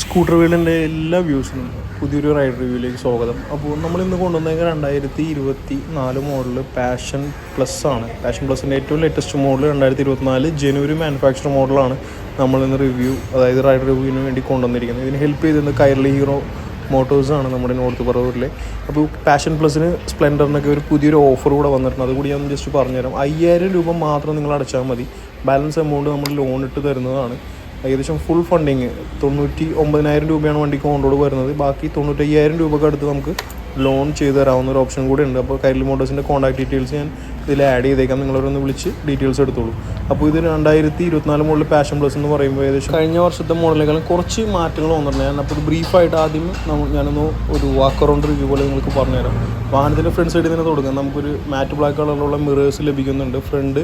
Scooter വീലിൻ്റെ എല്ലാ വ്യൂസിനും പുതിയൊരു ride റിവ്യൂയിലേക്ക് സ്വാഗതം. അപ്പോൾ നമ്മളിന്ന് കൊണ്ടുവന്നത് 2024 മോഡൽ പാഷൻ പ്ലസ് ആണ്. പാഷൻ പ്ലസിൻ്റെ ഏറ്റവും ലേറ്റസ്റ്റ് മോഡൽ 2024 ജനുവരി മാനുഫാക്ചർ മോഡലാണ് നമ്മളിന്ന് റിവ്യൂ, അതായത് റൈഡ് റിവ്യൂവിന് വേണ്ടി കൊണ്ടുവന്നിരിക്കുന്നത്. ഇതിന് ഹെൽപ്പ് ചെയ്തിരുന്നത് കൈർലി ഹീറോ മോട്ടോഴ്സാണ് നമ്മുടെ നോർത്ത് പറവൂരിലെ. അപ്പോൾ പാഷൻ പ്ലസിന് സ്പ്ലെൻഡറിനൊക്കെ ഒരു പുതിയൊരു ഓഫർ കൂടെ വന്നിട്ടുണ്ട്. അതുകൂടി ഞാൻ ജസ്റ്റ് പറഞ്ഞുതരാം. 5000 രൂപ മാത്രം നിങ്ങൾ അടച്ചാൽ മതി. ബാലൻസ് എമൗണ്ട് നമ്മൾ ലോൺ ഇട്ട് തരുന്നതാണ്. ഏകദേശം ഫുൾ ഫണ്ടിങ് 99,000 രൂപയാണ് വണ്ടിക്ക് ഓൺ റോഡ് വരുന്നത്. ബാക്കി 95,000 രൂപയ്ക്ക് അടുത്ത് നമുക്ക് ലോൺ ചെയ്ത് തരാവുന്ന ഒരു ഓപ്ഷൻ കൂടെ ഉണ്ട്. അപ്പോൾ കൈർലി മോട്ടോഴ്സിൻ്റെ കോൺടാക്ട് ഡീറ്റെയിൽസ് ഞാൻ ഇതിൽ ആഡ് ചെയ്തേക്കാം. നിങ്ങളവരൊന്ന് വിളിച്ച് ഡീറ്റെയിൽസ് എടുത്തോളൂ. അപ്പോൾ ഇത് 2024 മോഡൽ പാഷൻ പ്ലസ് എന്ന് പറയുമ്പോൾ ഏകദേശം കഴിഞ്ഞ വർഷത്തെ മോഡലിനേക്കാളും കുറച്ച് മാറ്റങ്ങൾ വന്നിട്ടുണ്ട്. ഞാൻ അപ്പോൾ ബ്രീഫായിട്ട് ആദ്യം ഞാനൊന്ന് ഒരു വാക്ക് അറൗണ്ട് റിവ്യൂ പോലെ നിങ്ങൾക്ക് പറഞ്ഞുതരാം. വാഹനത്തിൻ്റെ ഫ്രണ്ട് സൈഡിൽ നിന്ന് തുടങ്ങാം. നമുക്കൊരു മാറ്റ് ബ്ലാക്ക് കളറിലുള്ള മിറേഴ്സ് ലഭിക്കുന്നുണ്ട്. ഫ്രണ്ട്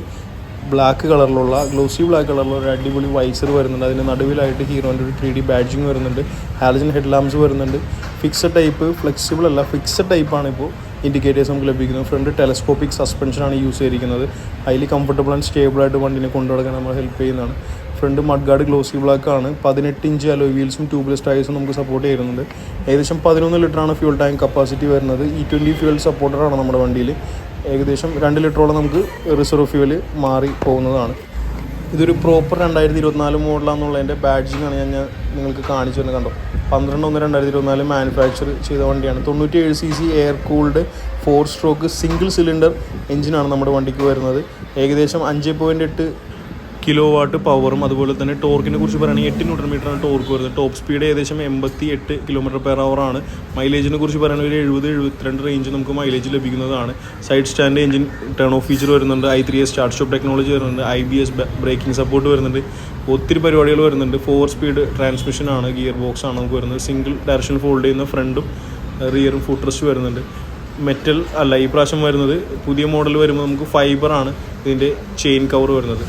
ബ്ലാക്ക് കളറിലുള്ള ഗ്ലോസി ബ്ലാക്ക് കളറിലുള്ള ഒരു അടിപൊളി വൈസർ വരുന്നുണ്ട്. അതിന് നടുവിലായിട്ട് ഹീറോൻ്റെ ഒരു 3D ബാഡ്ജിങ് വരുന്നുണ്ട്. ഹാലജൻ ഹെഡ് ലാംപ്സ് വരുന്നുണ്ട്. ഫിക്സഡ് ടൈപ്പ്, ഫ്ലെക്സിബിൾ അല്ല, ഫിക്സഡ് ടൈപ്പാണ് ഇപ്പോൾ ഇൻഡിക്കേറ്റേഴ്സ് നമുക്ക് ലഭിക്കുന്നത്. ഫ്രണ്ട് ടെലസ്കോപ്പിക് സസ്പെൻഷനാണ് യൂസ് ചെയ്തിരിക്കുന്നത്. ഹൈലി കംഫർട്ടബിൾ ആൻഡ് സ്റ്റേബിളായിട്ട് വണ്ടിനെ കൊണ്ടുനടക്കാൻ നമ്മൾ ഹെൽപ്പ് ചെയ്യുന്നതാണ്. Front mudguard glossy black ആണ്. 18 ഇഞ്ച് അലോയ് വീൽസും ട്യൂബ്ലെസ് ടയേഴ്സും നമുക്ക് സപ്പോർട്ട് ചെയ്യുന്നുണ്ട്. ഏകദേശം 11 ലിറ്ററാണ് ഫ്യൂൽ ടാങ്ക് കപ്പാസിറ്റി വരുന്നത്. E20 ഫ്യൂൽ സപ്പോർട്ടറാണ് നമ്മുടെ വണ്ടിയിൽ. ഏകദേശം 2 ലിറ്ററോളം നമുക്ക് റിസർവ് ഫ്യൂവൽ മാറി പോകുന്നതാണ്. ഇതൊരു പ്രോപ്പർ 2024 മോഡലാണെന്നുള്ളതിൻ്റെ ബാഡ്ജിങ്ങാണ് ഞാൻ നിങ്ങൾക്ക് കാണിച്ചു തന്നെ. കണ്ടോ, 12/1/2024 മാനുഫാക്ചർ ചെയ്ത വണ്ടിയാണ്. 97 cc air cooled 4 stroke single cylinder എഞ്ചിനാണ് നമ്മുടെ വണ്ടിക്ക് വരുന്നത്. ഏകദേശം 5.8 കിലോ വാട്ട് പവറും അതുപോലെ തന്നെ ടോർക്കിനെ കുറിച്ച് പറയുകയാണെങ്കിൽ 8 ന്യൂട്ടൺ മീറ്ററാണ് ടോർക്ക് വരുന്നത്. ടോപ്പ് സ്പീഡ് ഏകദേശം 88 km/h ആണ്. മൈലേജിനെ കുറിച്ച് പറയുകയാണെങ്കിൽ ഒരു 70-72 റേഞ്ച് നമുക്ക് മൈലേജ് ലഭിക്കുന്നതാണ്. Side stand engine turn of feature വരുന്നുണ്ട്. i3s സ്റ്റാർട്ട് സ്റ്റോപ്പ് ടെക്നോളജി വരുന്നുണ്ട്. IBS ബ്രേക്കിംഗ് സപ്പോർട്ട് വരുന്നുണ്ട്. ഒത്തിരി പരിപാടികൾ വരുന്നുണ്ട്. 4 സ്പീഡ് ട്രാൻസ്മിഷനാണ്, ഗിയർ ബോക്സ് ആണ് നമുക്ക് വരുന്നത്. സിംഗിൾ ഡയറക്ഷൻ ഫോൾഡ് ചെയ്യുന്ന ഫ്രണ്ടും റിയറും ഫുട് റെസ്റ്റ് വരുന്നുണ്ട്. മെറ്റൽ അല്ല ഈ പ്രാവശ്യം വരുന്നത്. പുതിയ മോഡൽ വരുമ്പോൾ നമുക്ക് ഫൈബറാണ് ഇതിൻ്റെ ചെയിൻ കവർ വരുന്നത്.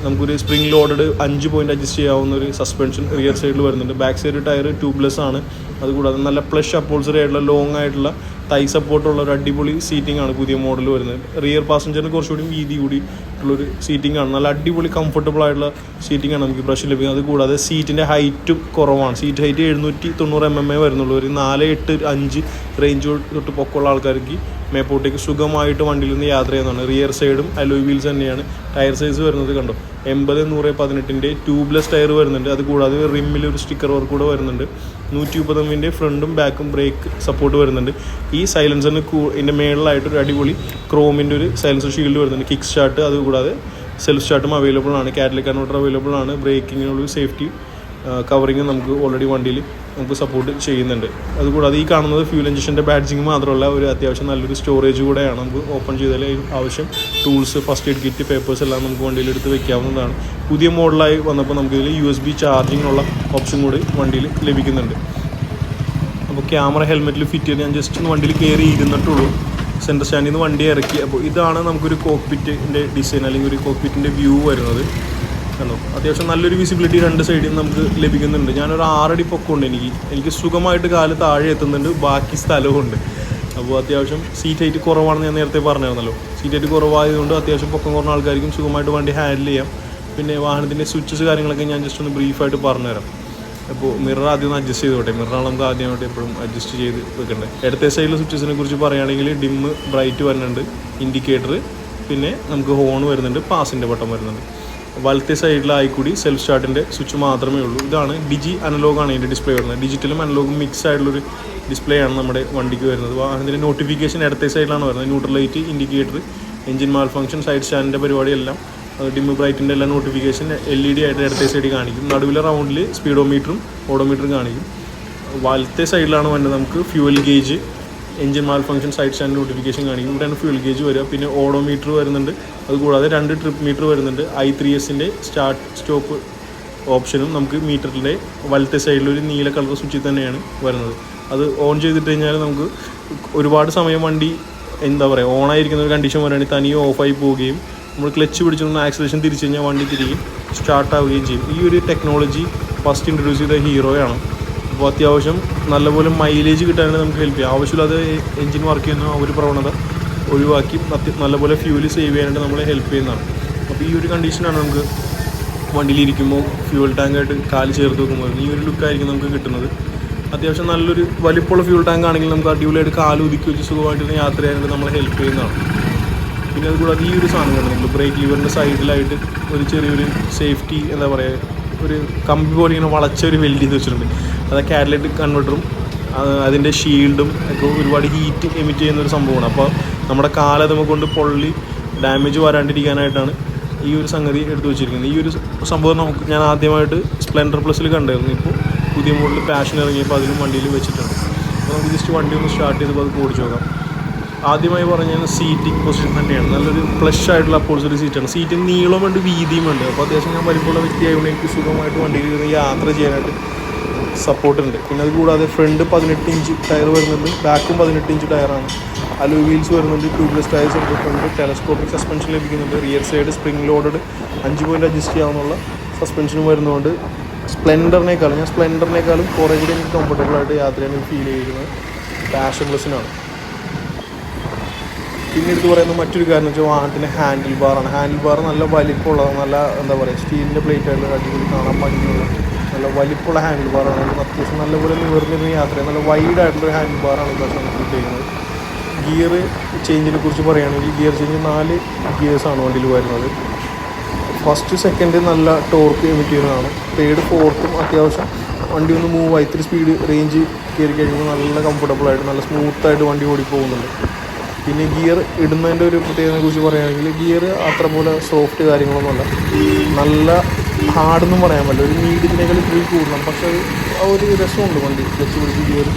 നമുക്കൊരു സ്പ്രിംഗ് ലോഡഡ് 5 പോയിൻ്റ് അഡ്ജസ്റ്റ് ചെയ്യാവുന്ന ഒരു സസ്പെൻഷൻ റിയർ സൈഡിൽ വരുന്നുണ്ട്. ബാക്ക് സൈഡ് ടയർ ട്യൂബ്ലെസ് ആണ്. അതുകൂടാതെ നല്ല പ്ലഷ് അപ്പോൾസറി ആയിട്ടുള്ള ലോങ് ആയിട്ടുള്ള തൈ സപ്പോർട്ടുള്ള ഒരു അടിപൊളി സീറ്റിംഗ് ആണ് പുതിയ മോഡൽ വരുന്നത്. റിയർ പാസഞ്ചറിന് കുറച്ചുകൂടി വീതി കൂടി ഉള്ളൊരു സീറ്റിംഗ് ആണ്. നല്ല അടിപൊളി കംഫർട്ടബിൾ ആയിട്ടുള്ള സീറ്റിംഗ് ആണ് നമുക്ക് പ്രശ്നം ലഭിക്കുന്നത്. അതുകൂടാതെ സീറ്റിൻ്റെ ഹൈറ്റും കുറവാണ്. സീറ്റ് ഹൈറ്റ് 790 mm വരുന്നുള്ളൂ. ഒരു 4.8-5 റേഞ്ച് തൊട്ട് പൊക്കമുള്ള ആൾക്കാർക്ക് മേപ്പോട്ടേക്ക് സുഖമായിട്ട് വണ്ടിയിൽ നിന്ന് യാത്ര ചെയ്യുന്നതാണ്. റിയർ സൈഡും അലോയ് വീൽസ് തന്നെയാണ്. ടയർ സൈസ് വരുന്നത് കണ്ടോ, 80-100-18 ട്യൂബ്ലെസ് ടയർ വരുന്നുണ്ട്. അതുകൂടാതെ റിമ്മിൽ ഒരു സ്റ്റിക്കർ വർക്ക് കൂടെ വരുന്നുണ്ട്. 130 mm ഫ്രണ്ടും ബാക്കും ബ്രേക്ക് സപ്പോർട്ട് വരുന്നുണ്ട്. ഈ സൈലൻസറിന് ഇതിൻ്റെ മേളിലായിട്ടൊരു അടിപൊളി ക്രോമിൻ്റെ ഒരു സൈലൻസർ ഷീൽഡ് വരുന്നുണ്ട്. കിക്ക് സ്റ്റാർട്ട് അതുകൂടാതെ സെൽഫ് സ്റ്റാർട്ടും അവൈലബിൾ ആണ്. കാറ്റലിക് കൺവെർട്ടർ അവൈലബിൾ ആണ്. ബ്രേക്കിങ്ങിനുള്ള സേഫ്റ്റി കവറിങ് നമുക്ക് ഓൾറെഡി വണ്ടിയിൽ നമുക്ക് സപ്പോർട്ട് ചെയ്യുന്നുണ്ട്. അതുകൂടാതെ ഈ കാണുന്നത് ഫ്യൂൽ ഇഞ്ചക്ഷൻ്റെ ബാഡ്ജിങ് മാത്രമല്ല, ഒരു അത്യാവശ്യം നല്ലൊരു സ്റ്റോറേജ് കൂടെയാണ്. നമുക്ക് ഓപ്പൺ ചെയ്താൽ ആവശ്യം tools, first aid kit, papers എല്ലാം നമുക്ക് വണ്ടിയിൽ എടുത്ത് വെക്കാവുന്നതാണ്. പുതിയ മോഡലായി വന്നപ്പോൾ നമുക്കിതിൽ USB ചാർജിങ്ങിനുള്ള ഓപ്ഷൻ കൂടി വണ്ടിയിൽ ലഭിക്കുന്നുണ്ട്. അപ്പോൾ ക്യാമറ ഹെൽമെറ്റിൽ ഫിറ്റ് ചെയ്ത് ഞാൻ ജസ്റ്റ് ഒന്ന് വണ്ടിയിൽ കയറി ഇരുന്നിട്ടുള്ളൂ. സെൻറ്റർ സ്റ്റാൻഡിൽ നിന്ന് വണ്ടി ഇറക്കി. അപ്പോൾ ഇതാണ് നമുക്കൊരു കോക്പിറ്റിൻ്റെ ഡിസൈൻ അല്ലെങ്കിൽ ഒരു കോക്പിറ്റിൻ്റെ വ്യൂ വരുന്നത്. കണ്ടോ, അത്യാവശ്യം നല്ലൊരു വിസിബിലിറ്റി 2 സൈഡിൽ നിന്ന് നമുക്ക് ലഭിക്കുന്നുണ്ട്. ഞാനൊരു 6 അടി പൊക്കമുണ്ട്. എനിക്ക് സുഖമായിട്ട് കാല് താഴെ എത്തുന്നുണ്ട്. ബാക്കി സ്ഥലവുമുണ്ട്. അപ്പോൾ അത്യാവശ്യം സീറ്റ് ഹൈറ്റ് കുറവാണെന്ന് ഞാൻ നേരത്തെ പറഞ്ഞിരുന്നല്ലോ. സീറ്റ് ഹൈറ്റ് കുറവായതുകൊണ്ട് അത്യാവശ്യം പൊക്കം കുറഞ്ഞ ആൾക്കാർക്കും സുഖമായിട്ട് വണ്ടി ഹാൻഡിൽ ചെയ്യാം. പിന്നെ വാഹനത്തിൻ്റെ സ്വിച്ചസ് കാര്യങ്ങളൊക്കെ ഞാൻ ജസ്റ്റ് ഒന്ന് ബ്രീഫായിട്ട് പറഞ്ഞുതരാം. അപ്പോൾ മിറർ ആദ്യം ഒന്ന് അഡ്ജസ്റ്റ് ചെയ്തോട്ടെ. മിററാണ് നമുക്ക് ആദ്യമായിട്ട് എപ്പോഴും അഡ്ജസ്റ്റ് ചെയ്ത് വെക്കേണ്ടത്. ഇടത്തെ സൈഡിലെ സ്വിച്ചസിനെ കുറിച്ച് പറയുകയാണെങ്കിൽ ഡിമ്മ് ബ്രൈറ്റ് വരുന്നുണ്ട്, ഇൻഡിക്കേറ്റർ, പിന്നെ നമുക്ക് ഹോൺ വരുന്നുണ്ട്, പാസിൻ്റെ ബട്ടൺ വരുന്നുണ്ട്. വലത്തെ സൈഡിലായിക്കൂടി സെൽഫ് സ്റ്റാർട്ടിൻ്റെ സ്വിച്ച് മാത്രമേ ഉള്ളൂ. ഇതാണ് ഡിജി അനലോഗാണ് ഇതിൻ്റെ ഡിസ്പ്ലേ വരുന്നത്. ഡിജിറ്റലും അനലോഗും മിക്സ് ആയിട്ടുള്ളൊരു ഡിസ്പ്ലേ ആണ് നമ്മുടെ വണ്ടിക്ക് വരുന്നത്. വാഹനത്തിൻ്റെ നോട്ടിഫിക്കേഷൻ ഇടത്തെ സൈഡിലാണ് വരുന്നത്. ന്യൂട്രൽ ലൈറ്റ്, ഇൻഡിക്കേറ്റർ, എഞ്ചിൻ മാൽ ഫംഗ്ഷൻ, സൈഡ് സ്റ്റാൻഡിൻ്റെ പരിപാടിയെല്ലാം, ഡിമ്മ് ബ്രൈറ്റിൻ്റെ എല്ലാ നോട്ടിഫിക്കേഷൻ LED ആയിട്ട് ഇടത്തെ സൈഡിൽ കാണിക്കും. നടുവിലെ റൗണ്ടിൽ സ്പീഡോമീറ്ററും ഓഡോമീറ്ററും കാണിക്കും. വലത്തെ സൈഡിലാണ് വരുന്നത് നമുക്ക് ഫ്യൂവൽ ഗേജ്, എഞ്ചിൻ മാൽ ഫംഗ്ഷൻ, സൈഡ് സ്റ്റാൻഡ് നോട്ടിഫിക്കേഷൻ കാണിക്കും. ഇവിടെയാണ് ഫ്യൂൽ ഗേജ് വരിക. പിന്നെ ഓഡോമീറ്റർ വരുന്നുണ്ട്. അതുകൂടാതെ 2 ട്രിപ്പ് മീറ്റർ വരുന്നുണ്ട്. i3sൻ്റെ സ്റ്റാർട്ട് സ്റ്റോപ്പ് ഓപ്ഷനും നമുക്ക് മീറ്ററിൻ്റെ വലത്തെ സൈഡിലൊരു നീല കളർ സ്വിച്ചിൽ തന്നെയാണ് വരുന്നത്. അത് ഓൺ ചെയ്തിട്ട് കഴിഞ്ഞാൽ നമുക്ക് ഒരുപാട് സമയം വണ്ടി എന്താ പറയുക ഓണായിരിക്കുന്ന ഒരു കണ്ടീഷൻ വരികയാണെങ്കിൽ തനിയെ ഓഫായി പോവുകയും നമ്മൾ ക്ലച്ച് പിടിച്ചൊന്ന് ആക്സിലേഷൻ തിരിച്ചു കഴിഞ്ഞാൽ വണ്ടി തിരികെ സ്റ്റാർട്ടാവുകയും ചെയ്യും. ഈ ഒരു ടെക്നോളജി ഫസ്റ്റ് ഇൻട്രൊഡ്യൂസ് ചെയ്ത ഹീറോയാണ്. അപ്പോൾ അത്യാവശ്യം നല്ലപോലെ മൈലേജ് കിട്ടാനായിട്ട് നമുക്ക് ഹെൽപ്പ് ചെയ്യും. ആവശ്യമില്ലാതെ എഞ്ചിൻ വർക്ക് ചെയ്യുന്ന ഒരു പ്രവണത ഒഴിവാക്കി നല്ലപോലെ ഫ്യൂല് സേവ് ചെയ്യാനായിട്ട് നമ്മളെ ഹെൽപ്പ് ചെയ്യുന്നതാണ്. അപ്പോൾ ഈ ഒരു കണ്ടീഷനാണ് നമുക്ക് വണ്ടിയിലിരിക്കുമ്പോൾ ഫ്യൂൽ ടാങ്കായിട്ട് കാല് ചേർത്ത് വെക്കുമ്പോൾ ഈ ഒരു ലുക്കായിരിക്കും നമുക്ക് കിട്ടുന്നത്. അത്യാവശ്യം നല്ലൊരു വലിപ്പമുള്ള ഫ്യൂൽ ടാങ്ക് ആണെങ്കിൽ നമുക്ക് അടിപൊളിയായിട്ട് കാല് ഒതുക്കി വെച്ച് സുഖമായിട്ട് യാത്ര ചെയ്യാനായിട്ട് നമ്മളെ ഹെൽപ്പ് ചെയ്യുന്നതാണ്. പിന്നെ അതുകൂടാതെ ഈ ഒരു സാധനം കണ്ടു നമ്മൾ ബ്രേക്ക് ലിവറിൻ്റെ സൈഡിലായിട്ട് ഒരു ചെറിയൊരു സേഫ്റ്റി എന്താ പറയുക ഒരു കമ്പി പോലെ ഇങ്ങനെ വളച്ച ഒരു വെൽഡ് ചെയ്ത് വെച്ചിട്ടുണ്ട്. അത് കാറ്റലൈറ്റ് കൺവെർട്ടറും അതിൻ്റെ ഷീൽഡും ഒക്കെ ഒരുപാട് ഹീറ്റ് എമിറ്റ് ചെയ്യുന്നൊരു സംഭവമാണ്. അപ്പോൾ നമ്മുടെ കാലതമ കൊണ്ട് പൊള്ളി ഡാമേജ് വരാണ്ടിരിക്കാനായിട്ടാണ് ഈ ഒരു സംഗതി എടുത്തു വെച്ചിരിക്കുന്നത്. ഈ ഒരു സംഭവം ഞാൻ ആദ്യമായിട്ട് സ്പ്ലെൻഡർ പ്ലസിൽ കണ്ടായിരുന്നു. ഇപ്പോൾ പുതിയ മോഡൽ പാഷൻ ഇറങ്ങിയപ്പോൾ അതിലും വണ്ടിയിൽ വെച്ചിട്ടുണ്ട്. അപ്പോൾ നമുക്ക് ജസ്റ്റ് വണ്ടി ഒന്ന് സ്റ്റാർട്ട് ചെയ്തപ്പോൾ അത് ഓടിച്ച് നോക്കാം. ആദ്യമായി പറഞ്ഞാൽ സീറ്റിംഗ് പൊസിഷൻ തന്നെയാണ്. നല്ലൊരു ഫ്ലഷ് ആയിട്ടുള്ള അപ്പോൾസറി സീറ്റാണ്. സീറ്റിന് നീളമുണ്ട് വീതിയുമുണ്ട്. അപ്പോൾ അത്യാവശ്യം ഞാൻ വലിപ്പമുള്ള വ്യക്തിയായതുകൊണ്ട് എനിക്ക് സുഖമായിട്ട് വണ്ടിയിൽ ഇരുന്ന് യാത്ര ചെയ്യാനായിട്ട് സപ്പോർട്ടുണ്ട്. പിന്നെ അത് കൂടാതെ ഫ്രണ്ട് 18 ഇഞ്ച് ടയർ വരുന്നുണ്ട്, ബാക്കും 18 ഇഞ്ച് ടയറാണ്. അലോയ് വീൽസ് വരുന്നുണ്ട്, ട്യൂബ്ലെസ് ടയർസ് ഉണ്ട്, ഫ്രണ്ട് ടെലസ്കോപ്പിക് സസ്പെൻഷൻ ലഭിക്കുന്നുണ്ട്. Rear side spring loaded 5 point adjust ചെയ്യാവുന്ന സസ്പെൻഷനും വരുന്നതുകൊണ്ട് ഞാൻ സ്പ്ലെൻഡറിനേക്കാളും കുറേ കൂടി എനിക്ക് കംഫർട്ടബിളായിട്ട് യാത്ര ചെയ്യാൻ ഫീൽ ചെയ്യുന്നത് പാഷൻ പ്ലസിനാണ്. പിന്നെ എടുത്ത് പറയുന്ന മറ്റൊരു കാര്യം എന്ന് വെച്ചാൽ വാഹനത്തിൻ്റെ ഹാൻഡിൽ ബാറാണ്. ഹാൻഡിൽ ബാർ നല്ല വലിപ്പമുള്ള, നല്ല എന്താ പറയുക സ്റ്റീലിൻ്റെ പ്ലേറ്റ് ആയിട്ടുള്ള അടിപൊളി കാണാൻ ഭംഗിയുള്ള നല്ല വലിപ്പമുള്ള ഹാൻഡിൽ ബാറാണ്. അത്യാവശ്യം നല്ലപോലെ നിവർന്നിരുന്ന യാത്ര നല്ല വൈഡ് ആയിട്ടുള്ളൊരു ഹാൻഡിൽ ബാറാണ് ഇപ്രാവശ്യം നമുക്ക് കിട്ടിയിരിക്കുന്നത്. ഗിയർ ചേഞ്ചിനെ കുറിച്ച് പറയുകയാണെങ്കിൽ ഗിയർ ചേഞ്ച് 4 ഗിയേഴ്സാണ് വണ്ടിയിൽ വരുന്നത്. ഫസ്റ്റ് സെക്കൻഡ് നല്ല ടോർക്ക് എമിറ്റ് ചെയ്യുന്നതാണ്. തേർഡ് ഫോർത്തും അത്യാവശ്യം വണ്ടി ഒന്ന് മൂവ് ആയി ഇത്തിരി സ്പീഡ് റേഞ്ച് കയറി കഴിയുമ്പോൾ നല്ല കംഫർട്ടബിളായിട്ട് നല്ല സ്മൂത്തായിട്ട് വണ്ടി ഓടിപ്പോകുന്നുണ്ട്. പിന്നെ ഗിയർ ഇടുന്നതിൻ്റെ ഒരു പ്രത്യേകതയെ കുറിച്ച് പറയുകയാണെങ്കിൽ ഗിയർ അത്ര പോലെ സോഫ്റ്റ് കാര്യങ്ങളൊന്നുമല്ല, നല്ല ഹാർഡെന്നും പറയാൻ പറ്റില്ല. ഒരു മീഡിയത്തിനേക്കാൾ ഇത്തിരി കൂടണം. പക്ഷേ ആ ഒരു രസമുണ്ട് വണ്ടി ക്ലച്ച് പിടിച്ച് ഗിയർ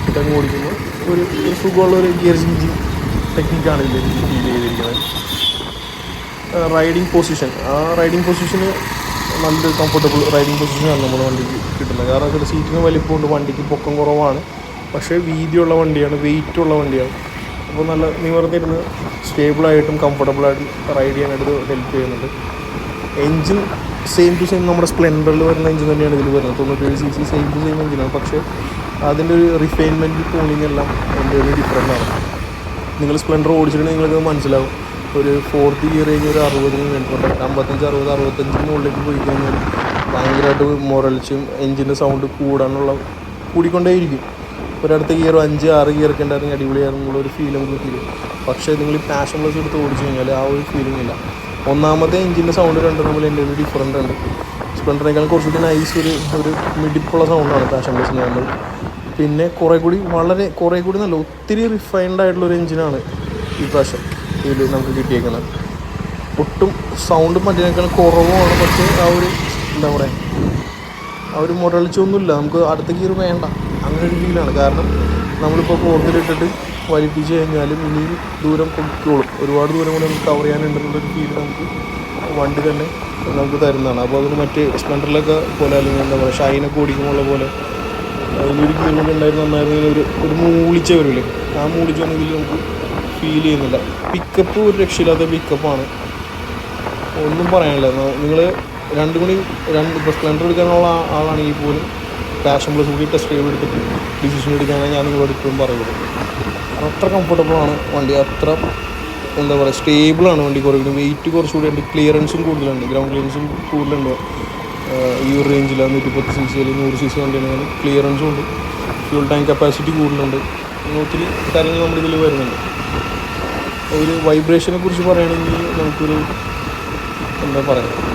ഇട്ടങ്ങ് ഓടിക്കുമ്പോൾ ഒരു സുഖമുള്ള ഒരു ഗിയർ ചേഞ്ചിങ് ടെക്നിക്കാണ് ഇതിൽ എനിക്ക് ഫീൽ ചെയ്തിരിക്കുന്നത്. റൈഡിങ് പൊസിഷന് നല്ലൊരു കംഫർട്ടബിൾ റൈഡിങ് പൊസിഷനാണ് നമ്മുടെ വണ്ടിക്ക് കിട്ടുന്നത്. കാരണം വെച്ചാൽ സീറ്റിന് വലിപ്പമുണ്ട്, വണ്ടിക്ക് പൊക്കം കുറവാണ്, പക്ഷേ വീതിയുള്ള വണ്ടിയാണ്, വെയിറ്റുള്ള വണ്ടിയാണ്. അപ്പോൾ നല്ല നിവർന്നിരുന്ന് സ്റ്റേബിളായിട്ടും കംഫർട്ടബിളായിട്ടും റൈഡ് ചെയ്യാനായിട്ട് ഹെൽപ്പ് ചെയ്യുന്നുണ്ട്. എൻജിൻ സെയിം ടു സെയിം നമ്മുടെ സ്പ്ലെൻഡറിൽ വരുന്ന എൻജിൻ തന്നെയാണ് ഇതിൽ വരുന്നത്. 97 cc സെയിം ടു സെയിം എൻജിനാണ്. പക്ഷേ അതിൻ്റെ ഒരു റിഫൈൻമെൻറ്റ് ടൂണിങ് എല്ലാം എൻ്റെ ഒരു ഡിഫറൻ്റ് ആണ്. നിങ്ങൾ സ്പ്ലെൻഡർ ഓടിച്ചിട്ടുണ്ടെങ്കിൽ നിങ്ങൾക്ക് മനസ്സിലാവും. ഒരു 4th ഗിയർ കഴിഞ്ഞ് ഒരു 60 വേണ്ടിട്ടുണ്ട്, 55 മുകളിലേക്ക് പോയി കഴിഞ്ഞാൽ ഭയങ്കരമായിട്ട് മുരളിച്ചും എൻജിൻ്റെ സൗണ്ട് കൂടിക്കൊണ്ടേയിരിക്കും. ഒരടുത്ത ഗിയർ 5-6 ഗിയറൊക്കെ ഉണ്ടായിരുന്നെങ്കിൽ അടിപൊളിയായിരുന്നുള്ള ഒരു ഫീൽ നമുക്ക് ഫീൽ ചെയ്യും. പക്ഷേ നിങ്ങൾ ഈ പാഷൻ പ്ലസ് എടുത്ത് ഓടിച്ചു കഴിഞ്ഞാൽ ആ ഒരു ഫീലിംഗ് ഇല്ല. ഒന്നാമത്തെ എൻജിൻ്റെ സൗണ്ട് രണ്ടും തമ്മിൽ എൻ്റെ ഒരു ഡിഫറൻ്റ് ഉണ്ട്. സ്പ്ലെൻഡറിനേക്കാളും കുറച്ചുകൂടി നൈസ് ഒരു മിടിപ്പുള്ള സൗണ്ടാണ് പാഷൻ പ്ലസിന് നമ്മൾ. പിന്നെ കുറേ കൂടി നല്ല ഒത്തിരി റിഫൈൻഡ് ആയിട്ടുള്ളൊരു എൻജിനാണ് ഈ പ്രാവശ്യം ഇതിൽ നമുക്ക് കിട്ടിയേക്കുന്നത്. ഒട്ടും സൗണ്ട് മറ്റേനേക്കാളും കുറവുമാണ്. പക്ഷേ ആ ഒരു എന്താ പറയുക ആ ഒരു മുരളിച്ചൊന്നുമില്ല. നമുക്ക് അടുത്ത ഗിയർ വേണ്ട, അങ്ങനെ ഒരു ഫീലാണ്. കാരണം നമ്മളിപ്പോൾ 4th ഇട്ടിട്ട് വലിപ്പിച്ച് കഴിഞ്ഞാലും ഇനിയും ദൂരം പൊക്കിക്കോളും. ഒരുപാട് ദൂരം കൂടെ നമുക്ക് കവർ ചെയ്യാനുണ്ടെന്നുള്ളൊരു ഫീൽ നമുക്ക് വണ്ടി തന്നെ നമുക്ക് തരുന്നതാണ്. അപ്പോൾ അതിന് മറ്റ് സ്പ്ലെൻഡറിലൊക്കെ പോലെ അല്ലെങ്കിൽ എന്താ പറയുക ഷൈനൊക്കെ ഓടിക്കുമ്പോൾ പോലെ അതിലൊരു ഗിയർ കൂടെ ഉണ്ടായിരുന്നു നന്നായിരുന്നെങ്കിൽ ഒരു മൂളിച്ച വരില്ലേ, ആ മൂളിച്ചൊന്നും ഇതിൽ നമുക്ക് ഫീൽ ചെയ്യുന്നില്ല. പിക്കപ്പ് ഒരു രക്ഷയില്ലാത്ത പിക്കപ്പാണ്, ഒന്നും പറയാനില്ല. നിങ്ങൾ ഇപ്പോൾ സ്പ്ലെൻഡർ എടുക്കാനുള്ള ആളാണെങ്കിൽ പോലും പാഷൻ പ്ലസ് കൂടി ടെസ്റ്റ് ഡ്രൈവ് എടുത്തിട്ട് ഡിസിഷൻ എടുക്കാനാണ് ഞാൻ നിങ്ങളോട് ഇപ്പോഴും പറയുന്നത്. അത്ര കംഫർട്ടബിളാണ് വണ്ടി, അത്ര എന്താ പറയുക സ്റ്റേബിളാണ് വണ്ടി. കുറേ വെയിറ്റ് കുറച്ചുകൂടി ഉണ്ട്, ക്ലിയറൻസും കൂടുതലുണ്ട്, ഗ്രൗണ്ട് ക്ലിയറൻസും കൂടുതലുണ്ട്. ഈ ഒരു റേഞ്ചിൽ 110 cc അല്ലെങ്കിൽ 100 cc വണ്ടിയാണെങ്കിൽ ക്ലിയറൻസും ഉണ്ട്, ഫ്യൂൾ ടാങ്ക് കപ്പാസിറ്റി കൂടുതലുണ്ട്. ഒത്തിരി കാര്യങ്ങൾ നമ്മളിതിൽ വരുന്നുണ്ട്. ഒരു വൈബ്രേഷനെ കുറിച്ച് പറയുകയാണെങ്കിൽ നമുക്കൊരു എന്താ പറയുക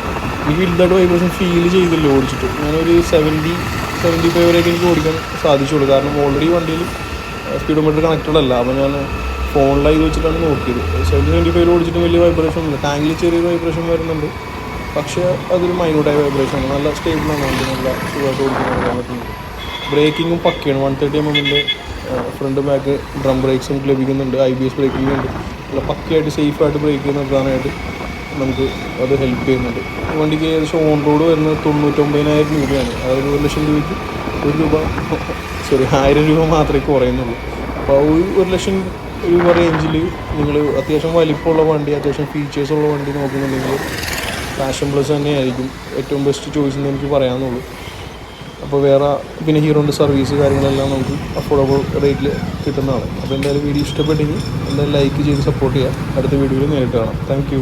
എനിക്ക് വലുതായിട്ട് വൈബ്രേഷൻ ഫീൽ ചെയ്തില്ല ഓടിച്ചിട്ട്. ഞാനൊരു 70-75 വരെയൊക്കെ എനിക്ക് ഓടിക്കാൻ സാധിച്ചുള്ളൂ. കാരണം ഓൾറെഡി വണ്ടിയിൽ സ്പീഡോമീറ്റർ കണക്റ്റഡ് അല്ല. അപ്പോൾ ഞാൻ ഫോണിലായി വെച്ചിട്ടാണ് നോക്കിയത്. 70-75 ഓടിച്ചിട്ട് വലിയ വൈബ്രേഷൻ ഒന്നുമില്ല. ടാങ്കിൽ ചെറിയൊരു വൈബ്രേഷൻ വരുന്നുണ്ട്, പക്ഷേ അതൊരു മൈന്യൂട്ടായ വൈബ്രേഷനാണ്. നല്ല സ്റ്റേബിളാണ് വണ്ടി, നല്ല സുഖമായിട്ട് ഓടിക്കാൻ പറ്റുന്നത്. ബ്രേക്കിങ്ങും പക്കയാണ്. 130 mm ഫ്രണ്ട് ബാക്ക് ഡ്രം ബ്രേക്സും ലഭിക്കുന്നുണ്ട്. IBS ബ്രേക്കിംഗ് ഉണ്ട്. നല്ല പക്കയായിട്ട് സേഫായിട്ട് ബ്രേക്ക് നിർത്താനായിട്ട് നമുക്ക് അത് ഹെൽപ്പ് ചെയ്യുന്നുണ്ട്. വണ്ടിക്ക് ഏകദേശം ഓൺ റോഡ് വരുന്നത് 99,000 രൂപയാണ്. അതായത് 1 ലക്ഷം രൂപയ്ക്ക് 1,000 രൂപ മാത്രമേ കുറയുന്നുള്ളൂ. അപ്പോൾ 1 ലക്ഷം രൂപ റേഞ്ചിൽ നിങ്ങൾ അത്യാവശ്യം വലിപ്പമുള്ള വണ്ടി, അത്യാവശ്യം ഫീച്ചേഴ്സുള്ള വണ്ടി നോക്കുന്നുണ്ടെങ്കിൽ പാഷൻ പ്ലസ് തന്നെയായിരിക്കും ഏറ്റവും ബെസ്റ്റ് ചോയ്സ് എന്ന് എനിക്ക് പറയാമെന്നുള്ളൂ. അപ്പോൾ പിന്നെ ഹീറോൻ്റെ സർവീസ് കാര്യങ്ങളെല്ലാം നമുക്ക് അഫോർഡബിൾ റേറ്റിൽ കിട്ടുന്നതാണ്. അപ്പോൾ എന്തായാലും വീഡിയോ ഇഷ്ടപ്പെട്ടെങ്കിൽ എന്തായാലും ലൈക്ക് ചെയ്ത് സപ്പോർട്ട് ചെയ്യുക. അടുത്ത വീഡിയോയിൽ നേരിട്ട് കാണാം. Thank you.